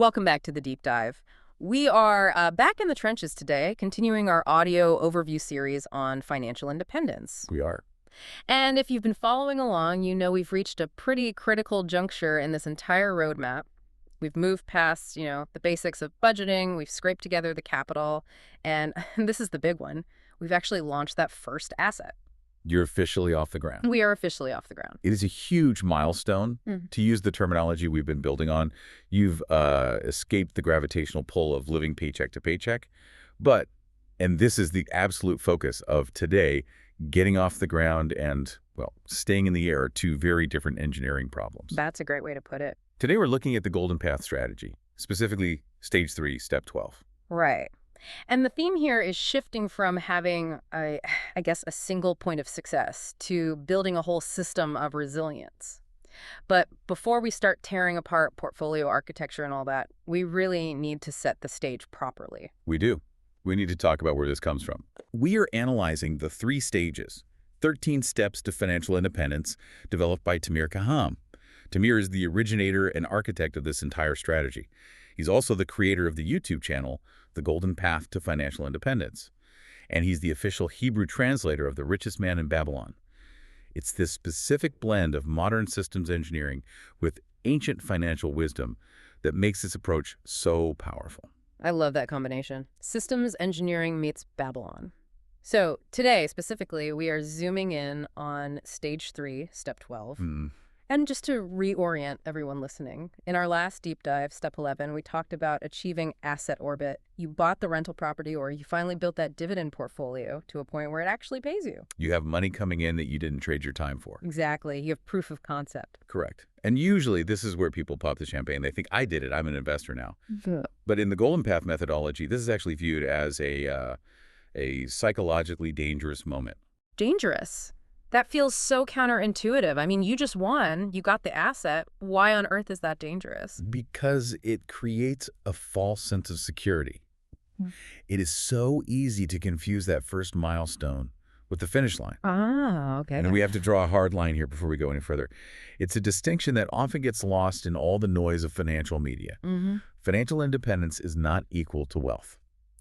Welcome back to the Deep Dive. We are back in the trenches today, continuing our audio overview series on financial independence. We are. And if you've been following along, you know we've reached a pretty critical juncture in this entire roadmap. We've moved past, the basics of budgeting, we've scraped together the capital, and this is the big one. We've actually launched that first asset. You're officially off the ground. We are officially off the ground. It is a huge milestone. To use the terminology we've been building on, you've escaped the gravitational pull of living paycheck to paycheck. But, and this is the absolute focus of today, getting off the ground and, well, staying in the air are two very different engineering problems. That's a great way to put it. Today we're looking at the golden path strategy, specifically stage 3, step 12. Right. And the theme here is shifting from having, a single point of success to building a whole system of resilience. But before we start tearing apart portfolio architecture and all that, we really need to set the stage properly. We do. We need to talk about where this comes from. We are analyzing the 3 stages, 13 steps to financial independence, developed by Tamir Kaham. Tamir is the originator and architect of this entire strategy. He's also the creator of the YouTube channel, The Golden Path to Financial Independence. And he's the official Hebrew translator of The Richest Man in Babylon. It's this specific blend of modern systems engineering with ancient financial wisdom that makes this approach so powerful. I love that combination. Systems engineering meets Babylon. So today, specifically, we are zooming in on stage 3, step 12. And just to reorient everyone listening, in our last deep dive, step 11, we talked about achieving asset orbit. You bought the rental property or you finally built that dividend portfolio to a point where it actually pays you. You have money coming in that you didn't trade your time for. Exactly. You have proof of concept. Correct. And usually this is where people pop the champagne. They think, I did it. I'm an investor now. But in the Golden Path methodology, this is actually viewed as a psychologically dangerous moment. Dangerous? That feels so counterintuitive. I mean, you just won. You got the asset. Why on earth is that dangerous? Because it creates a false sense of security. It is so easy to confuse that first milestone with the finish line. Ah, okay. And we have to draw a hard line here before we go any further. It's a distinction that often gets lost in all the noise of financial media. Financial independence is not equal to wealth.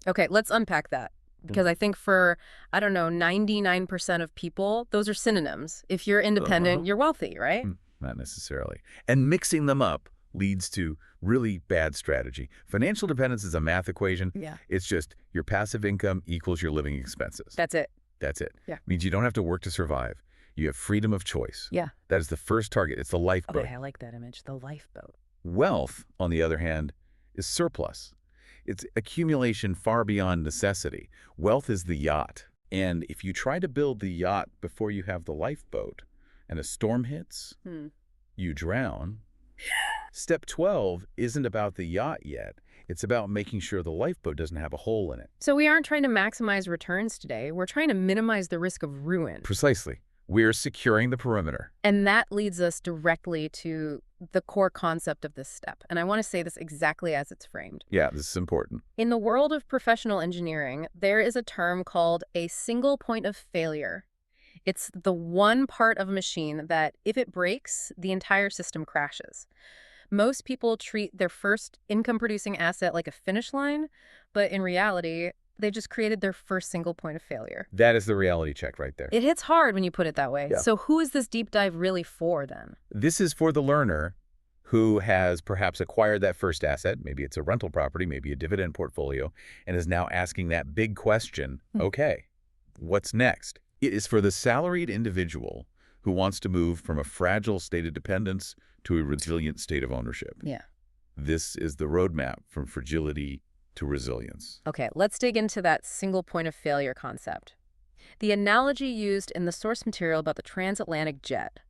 Okay, let's unpack that. Because I think for, 99% of people, those are synonyms. If you're independent, you're wealthy, right? Not necessarily. And mixing them up leads to really bad strategy. Financial dependence is a math equation. Yeah. It's just your passive income equals your living expenses. That's it. That's it. Yeah. Means you don't have to work to survive. You have freedom of choice. Yeah. That is the first target. It's the lifeboat. Okay, I like that image, the lifeboat. Wealth, on the other hand, is surplus. It's accumulation far beyond necessity. Wealth is the yacht. And if you try to build the yacht before you have the lifeboat and a storm hits, you drown. Step 12 isn't about the yacht yet. It's about making sure the lifeboat doesn't have a hole in it. So we aren't trying to maximize returns today. We're trying to minimize the risk of ruin. Precisely. We're securing the perimeter. And that leads us directly to the core concept of this step. And I want to say this exactly as it's framed. Yeah, this is important. In the world of professional engineering, there is a term called a single point of failure. It's the one part of a machine that, if it breaks, the entire system crashes. Most people treat their first income-producing asset like a finish line, but in reality, they just created their first single point of failure. That is the reality check right there. It hits hard when you put it that way. Yeah. So who is this deep dive really for then? This is for the learner who has perhaps acquired that first asset. Maybe it's a rental property, maybe a dividend portfolio, and is now asking that big question, okay, what's next? It is for the salaried individual who wants to move from a fragile state of dependence to a resilient state of ownership. Yeah. This is the roadmap from fragility to resilience. Okay, let's dig into that single point of failure concept. The analogy used in the source material about the transatlantic jet,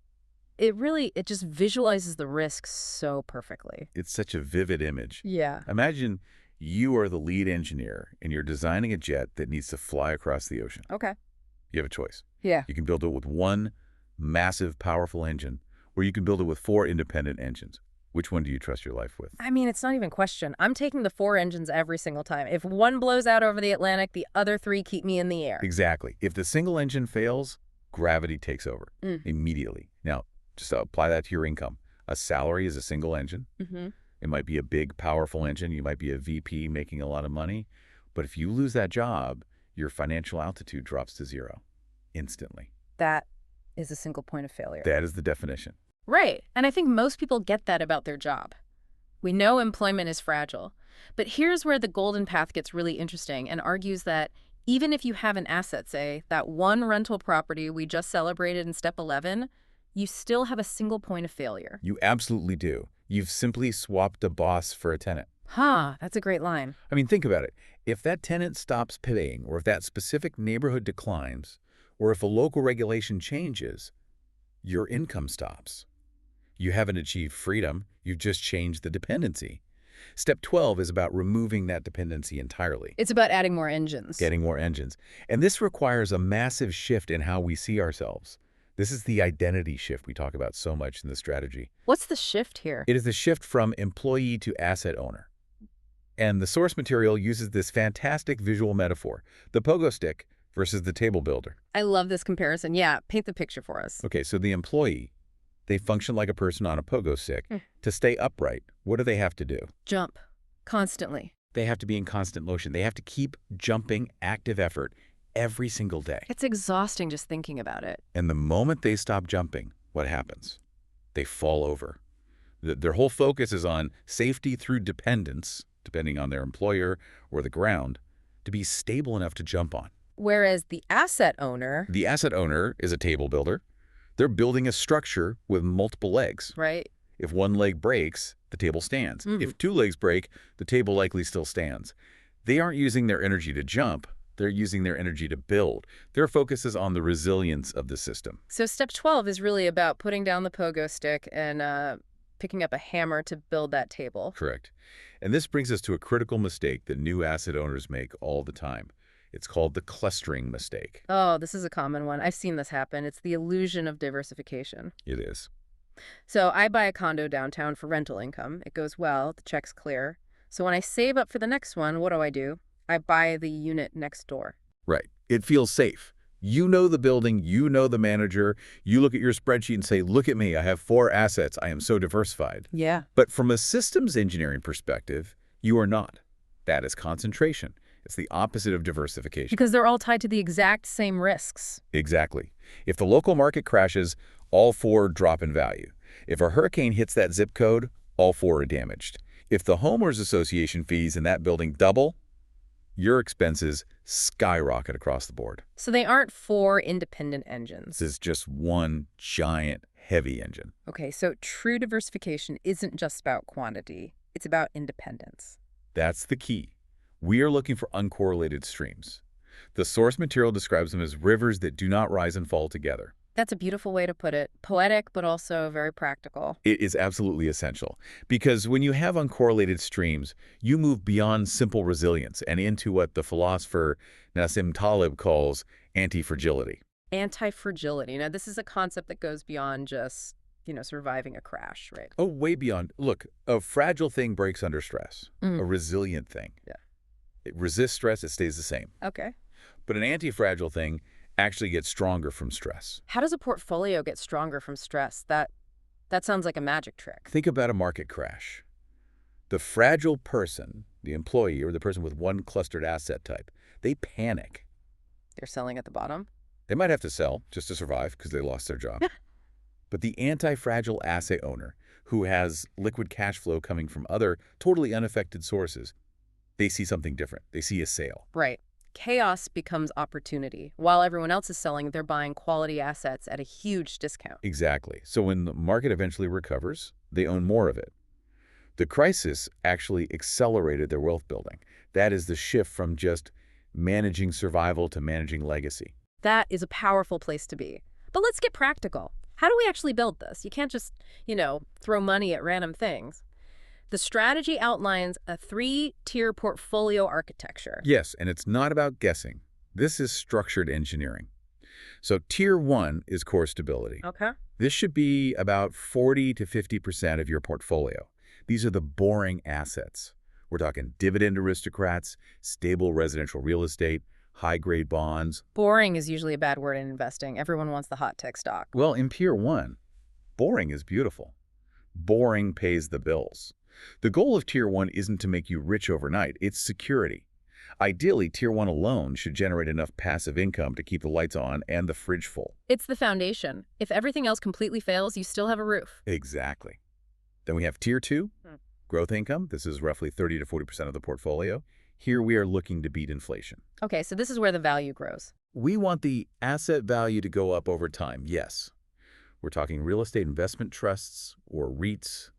it just visualizes the risks so perfectly. It's such a vivid image. Yeah. Imagine you are the lead engineer and you're designing a jet that needs to fly across the ocean. Okay. You have a choice. Yeah. You can build it with one massive, powerful engine, or you can build it with 4 independent engines. Which one do you trust your life with? I mean, it's not even a question. I'm taking the 4 engines every single time. If one blows out over the Atlantic, the other 3 keep me in the air. Exactly. If the single engine fails, gravity takes over immediately. Now, just apply that to your income. A salary is a single engine. It might be a big, powerful engine. You might be a VP making a lot of money. But if you lose that job, your financial altitude drops to zero instantly. That is a single point of failure. That is the definition. Right. And I think most people get that about their job. We know employment is fragile. But here's where the golden path gets really interesting and argues that even if you have an asset, say, that one rental property we just celebrated in step 11, you still have a single point of failure. You absolutely do. You've simply swapped a boss for a tenant. That's a great line. I mean, think about it. If that tenant stops paying, or if that specific neighborhood declines, or if a local regulation changes, your income stops. You haven't achieved freedom. You've just changed the dependency. Step 12 is about removing that dependency entirely. It's about adding more engines. Getting more engines. And this requires a massive shift in how we see ourselves. This is the identity shift we talk about so much in the strategy. What's the shift here? It is the shift from employee to asset owner. And the source material uses this fantastic visual metaphor, the pogo stick versus the table builder. I love this comparison. Yeah, paint the picture for us. Okay, so the employee, they function like a person on a pogo stick. To stay upright, what do they have to do? Jump. Constantly. They have to be in constant motion. They have to keep jumping, active effort every single day. It's exhausting just thinking about it. And the moment they stop jumping, what happens? They fall over. Their whole focus is on safety through dependence, depending on their employer or the ground, to be stable enough to jump on. Whereas the asset owner... The asset owner is a table builder. They're building a structure with multiple legs. Right. If one leg breaks, the table stands. If two legs break, the table likely still stands. They aren't using their energy to jump. They're using their energy to build. Their focus is on the resilience of the system. So step 12 is really about putting down the pogo stick and picking up a hammer to build that table. Correct. And this brings us to a critical mistake that new asset owners make all the time. It's called the clustering mistake. Oh, this is a common one. I've seen this happen. It's the illusion of diversification. It is. So I buy a condo downtown for rental income. It goes well. The check's clear. So when I save up for the next one, what do? I buy the unit next door. Right. It feels safe. You know the building. You know the manager. You look at your spreadsheet and say, look at me. I have 4 assets. I am so diversified. Yeah. But from a systems engineering perspective, you are not. That is concentration. It's the opposite of diversification. Because they're all tied to the exact same risks. Exactly. If the local market crashes, all 4 drop in value. If a hurricane hits that zip code, all 4 are damaged. If the homeowners association fees in that building double, your expenses skyrocket across the board. So they aren't 4 independent engines. This is just one giant, heavy engine. Okay, so true diversification isn't just about quantity. It's about independence. That's the key. We are looking for uncorrelated streams. The source material describes them as rivers that do not rise and fall together. That's a beautiful way to put it. Poetic, but also very practical. It is absolutely essential, because when you have uncorrelated streams, you move beyond simple resilience and into what the philosopher Nassim Taleb calls anti-fragility. Anti-fragility. Now, this is a concept that goes beyond just, surviving a crash, right? Oh, way beyond. Look, a fragile thing breaks under stress. A resilient thing. Yeah. It resists stress, it stays the same. Okay. But an anti-fragile thing actually gets stronger from stress. How does a portfolio get stronger from stress? That sounds like a magic trick. Think about a market crash. The fragile person, the employee or the person with one clustered asset type, they panic. They're selling at the bottom? They might have to sell just to survive because they lost their job. But the anti-fragile asset owner, who has liquid cash flow coming from other totally unaffected sources, they see something different. They see a sale. Right. Chaos becomes opportunity. While everyone else is selling, they're buying quality assets at a huge discount. Exactly. So when the market eventually recovers, they own more of it. The crisis actually accelerated their wealth building. That is the shift from just managing survival to managing legacy. That is a powerful place to be. But let's get practical. How do we actually build this? You can't just, throw money at random things. The strategy outlines a 3-tier portfolio architecture. Yes, and it's not about guessing. This is structured engineering. So tier 1 is core stability. Okay. This should be about 40 to 50% of your portfolio. These are the boring assets. We're talking dividend aristocrats, stable residential real estate, high-grade bonds. Boring is usually a bad word in investing. Everyone wants the hot tech stock. Well, in tier 1, boring is beautiful. Boring pays the bills. The goal of Tier 1 isn't to make you rich overnight, it's security. Ideally, Tier 1 alone should generate enough passive income to keep the lights on and the fridge full. It's the foundation. If everything else completely fails, you still have a roof. Exactly. Then we have Tier 2, growth income. This is roughly 30 to 40% of the portfolio. Here we are looking to beat inflation. Okay, so this is where the value grows. We want the asset value to go up over time, yes. We're talking real estate investment trusts or REITs,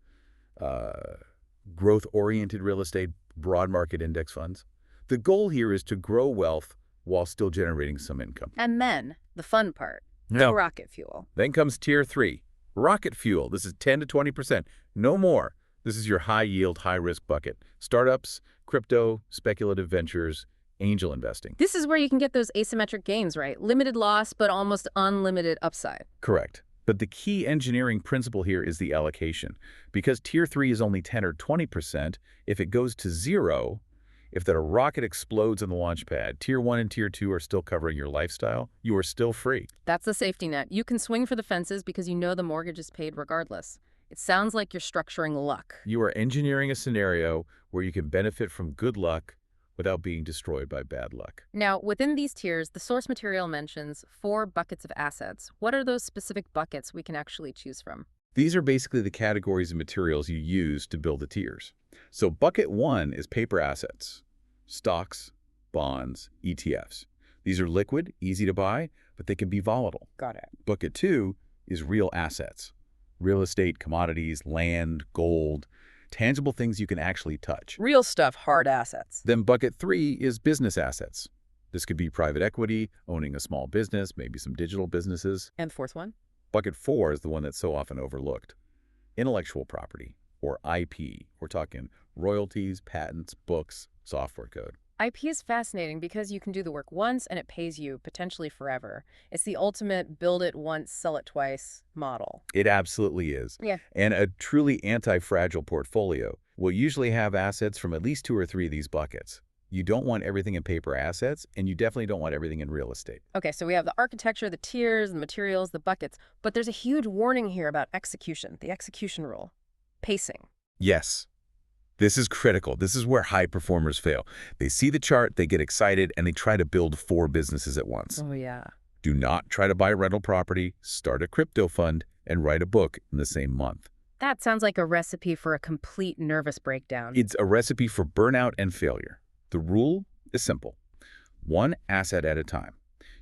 growth-oriented real estate, broad market index funds. The goal here is to grow wealth while still generating some income. And then, the fun part, rocket fuel. Then comes Tier 3, rocket fuel. This is 10 to 20%, no more. This is your high-yield, high-risk bucket. Startups, crypto, speculative ventures, angel investing. This is where you can get those asymmetric gains, right? Limited loss, but almost unlimited upside. Correct. But the key engineering principle here is the allocation. Because Tier 3 is only 10 or 20%, if it goes to zero, if that a rocket explodes on the launch pad, Tier 1 and Tier 2 are still covering your lifestyle, you are still free. That's the safety net. You can swing for the fences because you know the mortgage is paid regardless. It sounds like you're structuring luck. You are engineering a scenario where you can benefit from good luck without being destroyed by bad luck. Now, within these tiers, the source material mentions 4 buckets of assets. What are those specific buckets we can actually choose from? These are basically the categories of materials you use to build the tiers. So bucket 1 is paper assets, stocks, bonds, ETFs. These are liquid, easy to buy, but they can be volatile. Got it. Bucket 2 is real assets, real estate, commodities, land, gold, tangible things you can actually touch. Real stuff, hard assets. Then bucket 3 is business assets. This could be private equity, owning a small business, maybe some digital businesses. And fourth one? Bucket 4 is the one that's so often overlooked. Intellectual property, or IP. We're talking royalties, patents, books, software code. IP is fascinating because you can do the work once and it pays you, potentially forever. It's the ultimate build it once, sell it twice model. It absolutely is. Yeah. And a truly anti-fragile portfolio will usually have assets from at least 2 or 3 of these buckets. You don't want everything in paper assets, and you definitely don't want everything in real estate. Okay, so we have the architecture, the tiers, the materials, the buckets, but there's a huge warning here about execution, the execution rule, pacing. Yes. This is critical. This is where high performers fail. They see the chart, they get excited, and they try to build 4 businesses at once. Oh, yeah. Do not try to buy rental property, start a crypto fund, and write a book in the same month. That sounds like a recipe for a complete nervous breakdown. It's a recipe for burnout and failure. The rule is simple. 1 asset at a time.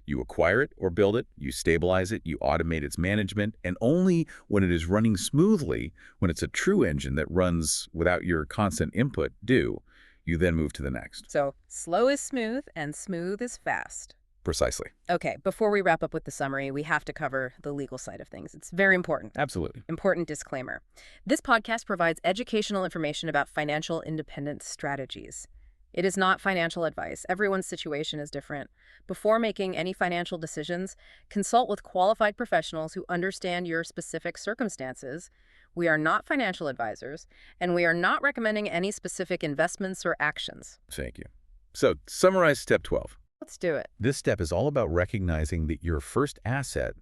You acquire it or build it, you stabilize it, you automate its management, and only when it is running smoothly, when it's a true engine that runs without your constant input, you then move to the next. So slow is smooth and smooth is fast. Precisely. Okay, before we wrap up with the summary, we have to cover the legal side of things. It's very important. Absolutely. Important disclaimer. This podcast provides educational information about financial independence strategies. It is not financial advice. Everyone's situation is different. Before making any financial decisions, consult with qualified professionals who understand your specific circumstances. We are not financial advisors, and we are not recommending any specific investments or actions. Thank you. So, summarize step 12. Let's do it. This step is all about recognizing that your first asset,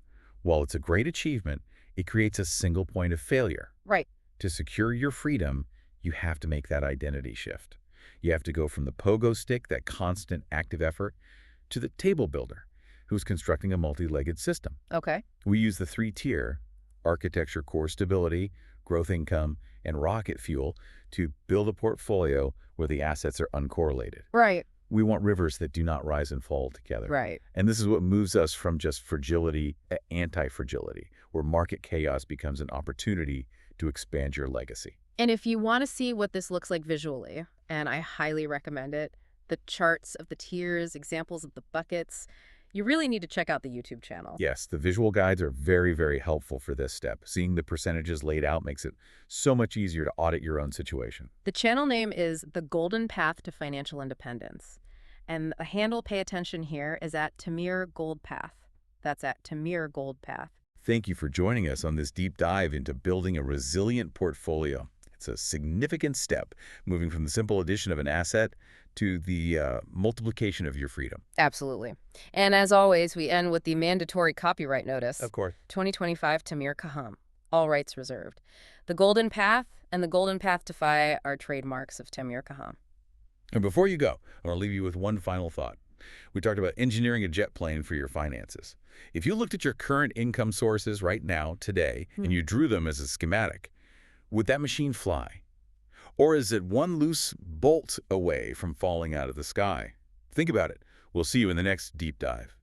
while it's a great achievement, it creates a single point of failure. Right. To secure your freedom, you have to make that identity shift. You have to go from the pogo stick, that constant active effort, to the table builder who's constructing a multi-legged system. Okay. We use the 3-tier architecture, core stability, growth income, and rocket fuel to build a portfolio where the assets are uncorrelated. Right. We want rivers that do not rise and fall together. Right. And this is what moves us from just fragility to anti-fragility, where market chaos becomes an opportunity to expand your legacy. And if you want to see what this looks like visually, and I highly recommend it, the charts of the tiers, examples of the buckets, you really need to check out the YouTube channel. Yes, the visual guides are very, very helpful for this step. Seeing the percentages laid out makes it so much easier to audit your own situation. The channel name is The Golden Path to Financial Independence. And the handle, pay attention here, is at Tamir Gold Path. That's at Tamir Gold Path. Thank you for joining us on this deep dive into building a resilient portfolio. It's a significant step, moving from the simple addition of an asset to the multiplication of your freedom. Absolutely. And as always, we end with the mandatory copyright notice. Of course. 2025 Tamir Kaham. all rights reserved. The Golden Path and the Golden Path to Fi are trademarks of Tamir Kaham. And before you go, I want to leave you with one final thought. We talked about engineering a jet plane for your finances. If you looked at your current income sources right now, today, and you drew them as a schematic, would that machine fly? Or is it one loose bolt away from falling out of the sky? Think about it. We'll see you in the next deep dive.